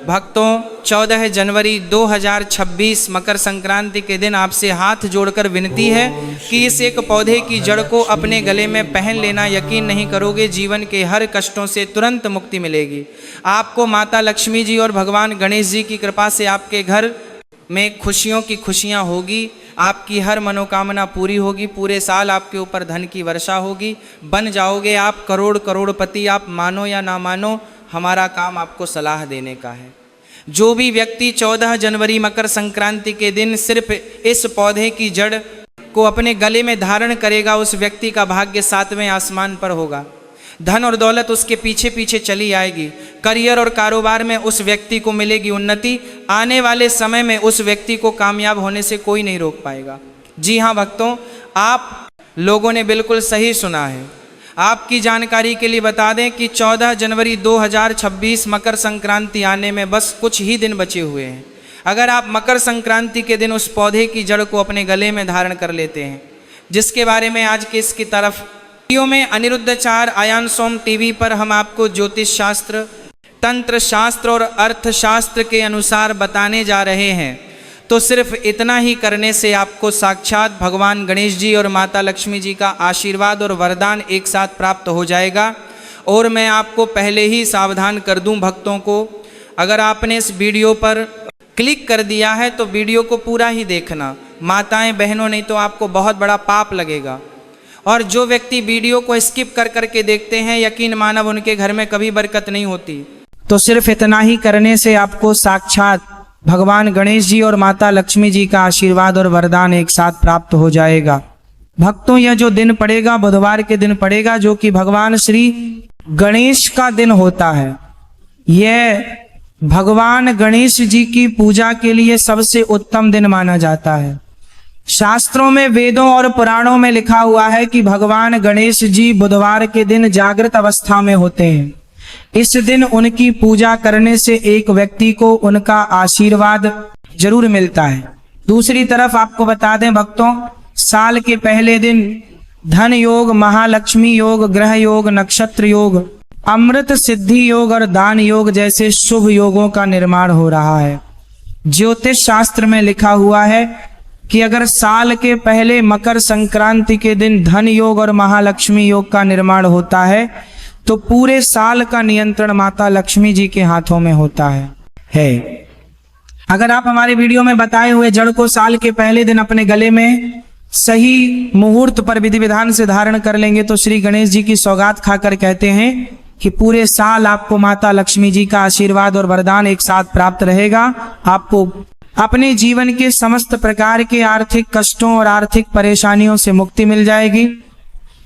भक्तों 14 जनवरी 2026 मकर संक्रांति के दिन आपसे हाथ जोड़कर विनती है कि इस एक पौधे की जड़ को अपने गले में पहन लेना। यकीन नहीं करोगे, जीवन के हर कष्टों से तुरंत मुक्ति मिलेगी। आपको माता लक्ष्मी जी और भगवान गणेश जी की कृपा से आपके घर में खुशियों की खुशियाँ होगी। आपकी हर मनोकामना पूरी होगी। पूरे साल आपके ऊपर धन की वर्षा होगी। बन जाओगे आप करोड़पति। आप मानो या ना मानो, हमारा काम आपको सलाह देने का है। जो भी व्यक्ति 14 जनवरी मकर संक्रांति के दिन सिर्फ इस पौधे की जड़ को अपने गले में धारण करेगा, उस व्यक्ति का भाग्य 7वें आसमान पर होगा। धन और दौलत उसके पीछे पीछे चली आएगी। करियर और कारोबार में उस व्यक्ति को मिलेगी उन्नति। आने वाले समय में उस व्यक्ति को कामयाब होने से कोई नहीं रोक पाएगा। जी हाँ भक्तों, आप लोगों ने बिल्कुल सही सुना है। आपकी जानकारी के लिए बता दें कि 14 जनवरी 2026 मकर संक्रांति आने में बस कुछ ही दिन बचे हुए हैं। अगर आप मकर संक्रांति के दिन उस पौधे की जड़ को अपने गले में धारण कर लेते हैं, जिसके बारे में आज के इसकी तरफ वीडियो में अनिरुद्धाचार्य आयान सोम टीवी पर हम आपको ज्योतिष शास्त्र, तंत्र शास्त्र और अर्थशास्त्र के अनुसार बताने जा रहे हैं, तो सिर्फ इतना ही करने से आपको साक्षात भगवान गणेश जी और माता लक्ष्मी जी का आशीर्वाद और वरदान एक साथ प्राप्त हो जाएगा। और मैं आपको पहले ही सावधान कर दूं भक्तों को, अगर आपने इस वीडियो पर क्लिक कर दिया है तो वीडियो को पूरा ही देखना, माताएं बहनों, नहीं तो आपको बहुत बड़ा पाप लगेगा। और जो व्यक्ति वीडियो को स्किप कर करके देखते हैं, यकीन मानव उनके घर में कभी बरकत नहीं होती। तो सिर्फ इतना ही करने से आपको साक्षात भगवान गणेश जी और माता लक्ष्मी जी का आशीर्वाद और वरदान एक साथ प्राप्त हो जाएगा। भक्तों, यह जो दिन पड़ेगा बुधवार के दिन पड़ेगा, जो कि भगवान श्री गणेश का दिन होता है। यह भगवान गणेश जी की पूजा के लिए सबसे उत्तम दिन माना जाता है। शास्त्रों में, वेदों और पुराणों में लिखा हुआ है कि भगवान गणेश जी बुधवार के दिन जागृत अवस्था में होते हैं। इस दिन उनकी पूजा करने से एक व्यक्ति को उनका आशीर्वाद जरूर मिलता है। दूसरी तरफ आपको बता दें भक्तों, साल के पहले दिन धन योग, महालक्ष्मी योग, ग्रह योग, नक्षत्र योग, अमृत सिद्धि योग और दान योग जैसे शुभ योगों का निर्माण हो रहा है। ज्योतिष शास्त्र में लिखा हुआ है कि अगर साल के पहले मकर संक्रांति के दिन धन योग और महालक्ष्मी योग का निर्माण होता है, तो पूरे साल का नियंत्रण माता लक्ष्मी जी के हाथों में होता है। अगर आप हमारे वीडियो में बताए हुए जड़ को साल के पहले दिन अपने गले में सही मुहूर्त पर विधि विधान से धारण कर लेंगे, तो श्री गणेश जी की सौगात खाकर कहते हैं कि पूरे साल आपको माता लक्ष्मी जी का आशीर्वाद और वरदान एक साथ प्राप्त रहेगा। आपको अपने जीवन के समस्त प्रकार के आर्थिक कष्टों और आर्थिक परेशानियों से मुक्ति मिल जाएगी।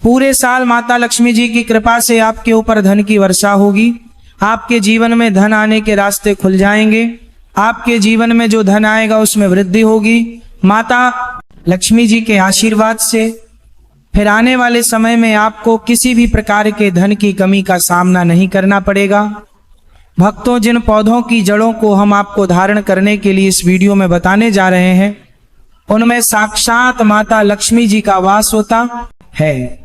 पूरे साल माता लक्ष्मी जी की कृपा से आपके ऊपर धन की वर्षा होगी। आपके जीवन में धन आने के रास्ते खुल जाएंगे। आपके जीवन में जो धन आएगा उसमें वृद्धि होगी माता लक्ष्मी जी के आशीर्वाद से। फिर आने वाले समय में आपको किसी भी प्रकार के धन की कमी का सामना नहीं करना पड़ेगा। भक्तों, जिन पौधों की जड़ों को हम आपको धारण करने के लिए इस वीडियो में बताने जा रहे हैं, उनमें साक्षात माता लक्ष्मी जी का वास होता है।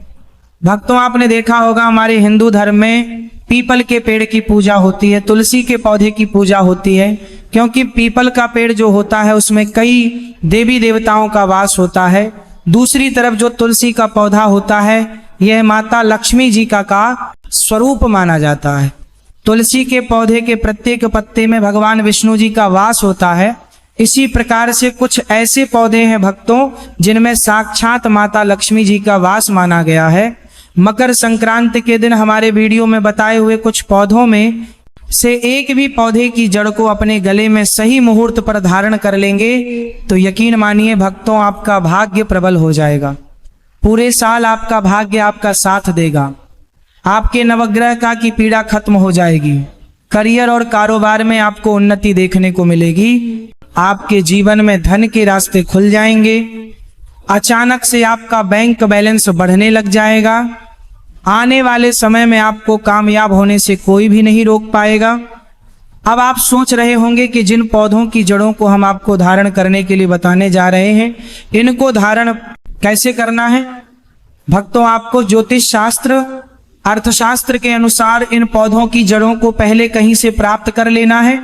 भक्तों, आपने देखा होगा हमारे हिंदू धर्म में पीपल के पेड़ की पूजा होती है, तुलसी के पौधे की पूजा होती है, क्योंकि पीपल का पेड़ जो होता है उसमें कई देवी देवताओं का वास होता है। दूसरी तरफ जो तुलसी का पौधा होता है, यह माता लक्ष्मी जी का स्वरूप माना जाता है। तुलसी के पौधे के प्रत्येक पत्ते में भगवान विष्णु जी का वास होता है। इसी प्रकार से कुछ ऐसे पौधे हैं भक्तों, जिनमें साक्षात माता लक्ष्मी जी का वास माना गया है। मकर संक्रांति के दिन हमारे वीडियो में बताए हुए कुछ पौधों में से एक भी पौधे की जड़ को अपने गले में सही मुहूर्त पर धारण कर लेंगे, तो यकीन मानिए भक्तों, आपका भाग्य प्रबल हो जाएगा। पूरे साल आपका भाग्य आपका साथ देगा। आपके नवग्रह का की पीड़ा खत्म हो जाएगी। करियर और कारोबार में आपको उन्नति देखने को मिलेगी। आपके जीवन में धन के रास्ते खुल जाएंगे। अचानक से आपका बैंक बैलेंस बढ़ने लग जाएगा। आने वाले समय में आपको कामयाब होने से कोई भी नहीं रोक पाएगा। अब आप सोच रहे होंगे कि जिन पौधों की जड़ों को हम आपको धारण करने के लिए बताने जा रहे हैं, इनको धारण कैसे करना है। भक्तों, आपको ज्योतिष शास्त्र, अर्थशास्त्र के अनुसार इन पौधों की जड़ों को पहले कहीं से प्राप्त कर लेना है।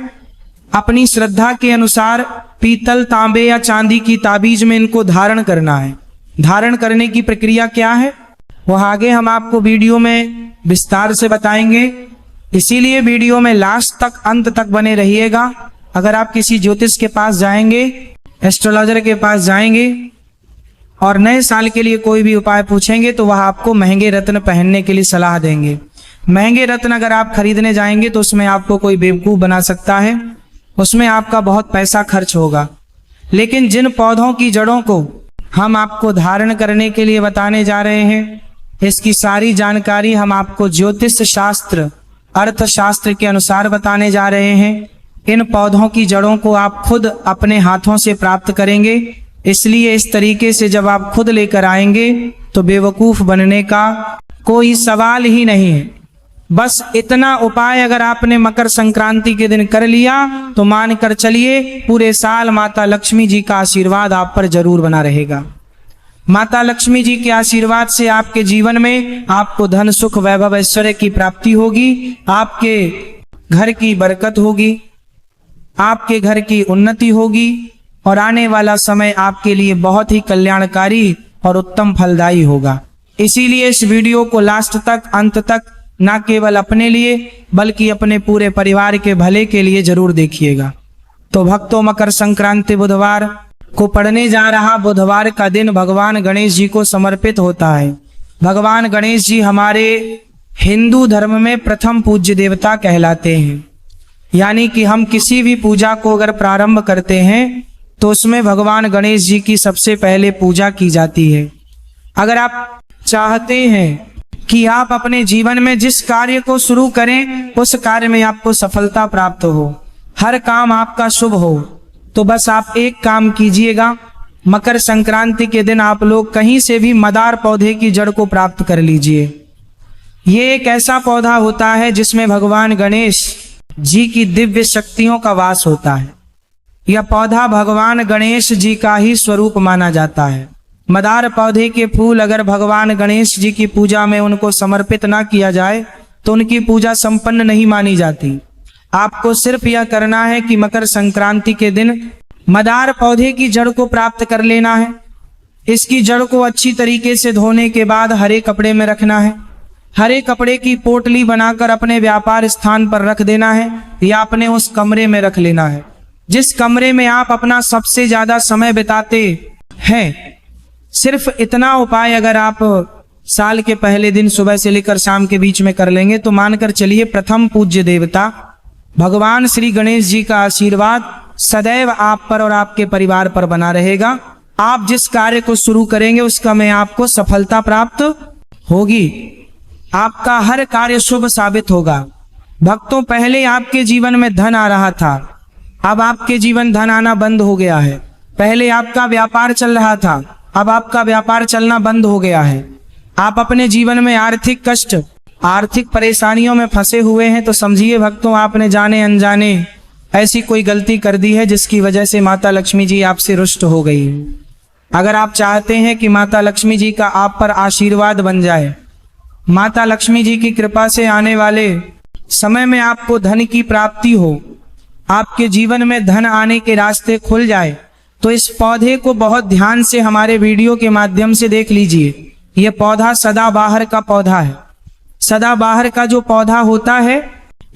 अपनी श्रद्धा के अनुसार पीतल, तांबे या चांदी की ताबीज में इनको धारण करना है। धारण करने की प्रक्रिया क्या है वह आगे हम आपको वीडियो में विस्तार से बताएंगे, इसीलिए वीडियो में लास्ट तक, अंत तक बने रहिएगा। अगर आप किसी ज्योतिष के पास जाएंगे, एस्ट्रोलॉजर के पास जाएंगे और नए साल के लिए कोई भी उपाय पूछेंगे तो वह आपको महंगे रत्न पहनने के लिए सलाह देंगे। महंगे रत्न अगर आप खरीदने जाएंगे तो उसमें आपको कोई बेवकूफ़ बना सकता है, उसमें आपका बहुत पैसा खर्च होगा। लेकिन जिन पौधों की जड़ों को हम आपको धारण करने के लिए बताने जा रहे हैं, इसकी सारी जानकारी हम आपको ज्योतिष शास्त्र, अर्थशास्त्र के अनुसार बताने जा रहे हैं। इन पौधों की जड़ों को आप खुद अपने हाथों से प्राप्त करेंगे, इसलिए इस तरीके से जब आप खुद लेकर आएंगे तो बेवकूफ़ बनने का कोई सवाल ही नहीं है। बस इतना उपाय अगर आपने मकर संक्रांति के दिन कर लिया तो मान कर चलिए पूरे साल माता लक्ष्मी जी का आशीर्वाद आप पर जरूर बना रहेगा। माता लक्ष्मी जी के आशीर्वाद से आपके जीवन में आपको धन, सुख, वैभव, ऐश्वर्य की प्राप्ति होगी, आपके घर की बरकत होगी, आपके घर की उन्नति होगी और आने वाला समय आपके लिए बहुत ही कल्याणकारी और उत्तम फलदायी होगा। इसीलिए इस वीडियो को लास्ट तक, अंत तक न केवल अपने लिए बल्कि अपने पूरे परिवार के भले के लिए जरूर देखिएगा। तो भक्तों, मकर संक्रांति बुधवार को पड़ने जा रहा बुधवार का दिन भगवान गणेश जी को समर्पित होता है। भगवान गणेश जी हमारे हिंदू धर्म में प्रथम पूज्य देवता कहलाते हैं, यानी कि हम किसी भी पूजा को अगर प्रारंभ करते हैं तो उसमें भगवान गणेश जी की सबसे पहले पूजा की जाती है। अगर आप चाहते हैं कि आप अपने जीवन में जिस कार्य को शुरू करें उस कार्य में आपको सफलता प्राप्त हो, हर काम आपका शुभ हो, तो बस आप एक काम कीजिएगा। मकर संक्रांति के दिन आप लोग कहीं से भी मदार पौधे की जड़ को प्राप्त कर लीजिए। ये एक ऐसा पौधा होता है जिसमें भगवान गणेश जी की दिव्य शक्तियों का वास होता है। यह पौधा भगवान गणेश जी का ही स्वरूप माना जाता है। मदार पौधे के फूल अगर भगवान गणेश जी की पूजा में उनको समर्पित ना किया जाए तो उनकी पूजा संपन्न नहीं मानी जाती। आपको सिर्फ यह करना है कि मकर संक्रांति के दिन मदार पौधे की जड़ को प्राप्त कर लेना है। इसकी जड़ को अच्छी तरीके से धोने के बाद हरे कपड़े में रखना है। हरे कपड़े की पोटली बनाकर अपने व्यापार स्थान पर रख देना है या अपने उस कमरे में रख लेना है जिस कमरे में आप अपना सबसे ज्यादा समय बिताते हैं। सिर्फ इतना उपाय अगर आप साल के पहले दिन सुबह से लेकर शाम के बीच में कर लेंगे तो मानकर चलिए प्रथम पूज्य देवता भगवान श्री गणेश जी का आशीर्वाद सदैव आप पर और आपके परिवार पर बना रहेगा। आप जिस कार्य को शुरू करेंगे उसका में आपको सफलता प्राप्त होगी, आपका हर कार्य शुभ साबित होगा। भक्तों, पहले आपके जीवन में धन आ रहा था, अब आपके जीवन धन आना बंद हो गया है। पहले आपका व्यापार चल रहा था, अब आपका व्यापार चलना बंद हो गया है। आप अपने जीवन में आर्थिक कष्ट, आर्थिक परेशानियों में फंसे हुए हैं तो समझिए भक्तों आपने जाने अनजाने ऐसी कोई गलती कर दी है जिसकी वजह से माता लक्ष्मी जी आपसे रुष्ट हो गई। अगर आप चाहते हैं कि माता लक्ष्मी जी का आप पर आशीर्वाद बन जाए, माता लक्ष्मी जी की कृपा से आने वाले समय में आपको धन की प्राप्ति हो, आपके जीवन में धन आने के रास्ते खुल जाए, तो इस पौधे को बहुत ध्यान से हमारे वीडियो के माध्यम से देख लीजिए। यह पौधा सदाबहार का पौधा है। सदाबहार का जो पौधा होता है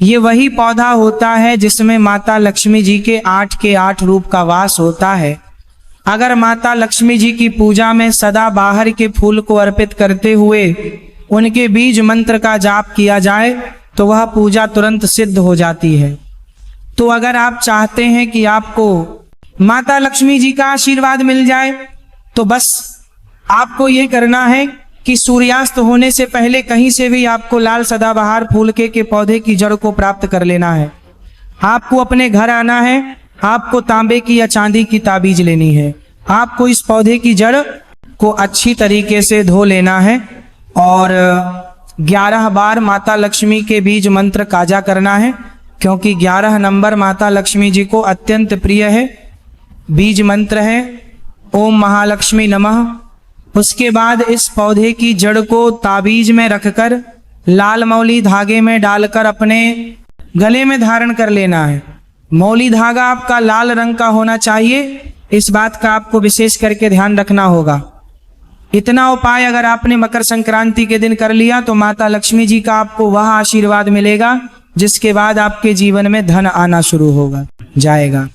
ये वही पौधा होता है जिसमें माता लक्ष्मी जी के 8 के 8 रूप का वास होता है। अगर माता लक्ष्मी जी की पूजा में सदाबहार के फूल को अर्पित करते हुए उनके बीज मंत्र का जाप किया जाए तो वह पूजा तुरंत सिद्ध हो जाती है। तो अगर आप चाहते हैं कि आपको माता लक्ष्मी जी का आशीर्वाद मिल जाए तो बस आपको ये करना है कि सूर्यास्त होने से पहले कहीं से भी आपको लाल सदाबहार फूल के पौधे की जड़ को प्राप्त कर लेना है। आपको अपने घर आना है, आपको तांबे की या चांदी की ताबीज लेनी है। आपको इस पौधे की जड़ को अच्छी तरीके से धो लेना है और 11 बार माता लक्ष्मी के बीज मंत्र काजा करना है, क्योंकि 11 नंबर माता लक्ष्मी जी को अत्यंत प्रिय है। बीज मंत्र है ओम महालक्ष्मी नमः। उसके बाद इस पौधे की जड़ को ताबीज में रखकर लाल मौली धागे में डालकर अपने गले में धारण कर लेना है। मौली धागा आपका लाल रंग का होना चाहिए, इस बात का आपको विशेष करके ध्यान रखना होगा। इतना उपाय अगर आपने मकर संक्रांति के दिन कर लिया तो माता लक्ष्मी जी का आपको वह आशीर्वाद मिलेगा जिसके बाद आपके जीवन में धन आना शुरू होगा जाएगा।